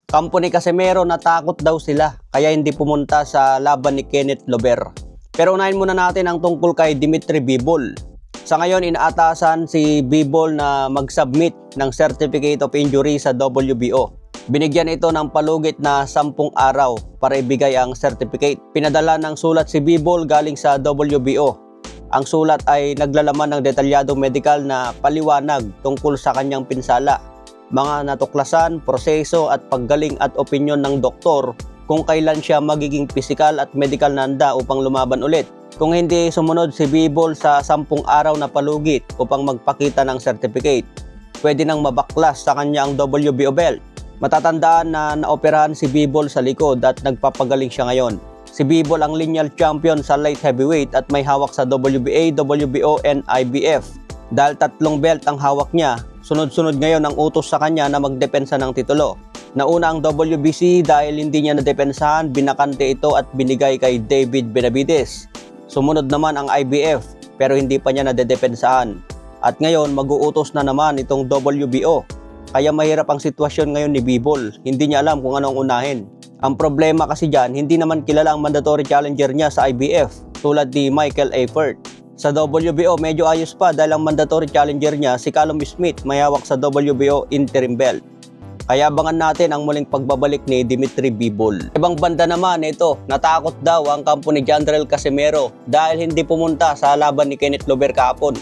Kampo ni Casimero natakot daw sila kaya hindi pumunta sa laban ni Kenneth Lover. Pero unahin muna natin ang tungkol kay Dimitri Bivol. Sa ngayon inaatasan si Bivol na mag-submit ng Certificate of Injury sa WBO. Binigyan ito ng palugit na 10 araw para ibigay ang certificate. Pinadala ng sulat si Bivol galing sa WBO. Ang sulat ay naglalaman ng detalyadong medical na paliwanag tungkol sa kanyang pinsala, mga natuklasan, proseso at paggaling at opinyon ng doktor kung kailan siya magiging physical at medical na handa upang lumaban ulit. Kung hindi sumunod si Bivol sa 10 araw na palugit upang magpakita ng certificate, pwede nang mabaklas sa kanya ang WBO belt. Matatandaan na naoperahan si Bivol sa likod at nagpapagaling siya ngayon. Si Bivol ang lineal champion sa light heavyweight at may hawak sa WBA, WBO, and IBF. Dahil 3 belt ang hawak niya, sunod-sunod ngayon ang utos sa kanya na magdepensa ng titulo. Nauna ang WBC dahil hindi niya nadepensahan, binakante ito at binigay kay David Benavides. Sumunod naman ang IBF pero hindi pa niya nadedepensahan. At ngayon mag-uutos na naman itong WBO. Kaya mahirap ang sitwasyon ngayon ni Bivol. Hindi niya alam kung anong unahin. Ang problema kasi dyan, hindi naman kilala ang mandatory challenger niya sa IBF tulad ni Michael Eifert. Sa WBO medyo ayos pa dahil ang mandatory challenger niya si Callum Smith may hawak sa WBO interim belt. Kaya abangan natin ang muling pagbabalik ni Dimitri Bivol. Ibang banda naman ito, natakot daw ang kampo ni Jandrel Casimero dahil hindi pumunta sa laban ni Kenneth Lover kahapon.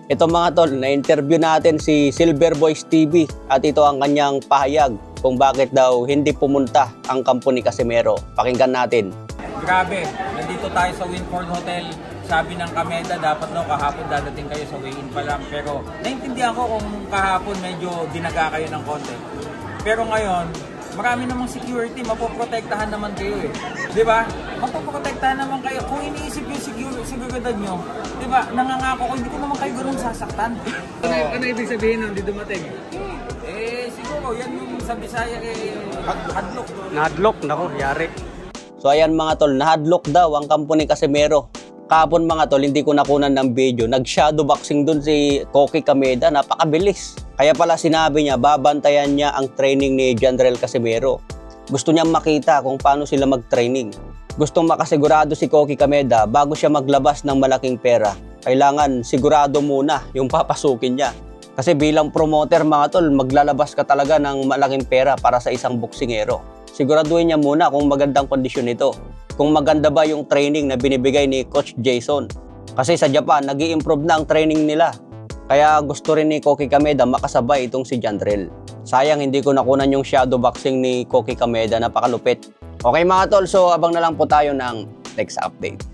Ito mga tol, na-interview natin si Silver Boys TV at ito ang kanyang pahayag kung bakit daw hindi pumunta ang kampo ni Casimero. Pakinggan natin. Grabe, nandito tayo sa Winford Hotel. Sabi ng Kameda, dapat daw kahapon dadating kayo sa weigh-in pa lang. Pero naintindihan ko kung kahapon medyo dinaga kayo ng konti. Pero ngayon, marami namang security, mapoprotektahan naman kayo eh. Di ba? Mapoprotektahan naman kayo. Kung iniisip yung seguridad nyo, di ba? Nangangako ko, hindi ko naman kayo ganun sasaktan. Ano ibig sabihin nung di dumating? Siguro, yan yung sa Bisaya hadlock. Nahadlock, nako, yari. So ayan mga tol, nahadlock daw ang kampo ni Casimero. Kahapon mga tol, hindi ko nakunan ng video. Nag-shadow boxing dun si Koki Kameda, napakabilis. Kaya pala sinabi niya, babantayan niya ang training ni Jandrel Casimero. Gusto niya makita kung paano sila mag-training. Gustong makasigurado si Koki Kameda bago siya maglabas ng malaking pera. Kailangan sigurado muna yung papasukin niya. Kasi bilang promoter mga tol, maglalabas ka talaga ng malaking pera para sa isang boksingero. Siguraduhin niya muna kung magandang kondisyon ito. Kung maganda ba yung training na binibigay ni Coach Jason. Kasi sa Japan, nag-i-improve na ang training nila. Kaya gusto rin ni Koki Kameda makasabay itong si Jandrel. Sayang hindi ko nakunan yung shadow boxing ni Koki Kameda, napakalupit. Okay mga tol, so abang na lang po tayo ng next update.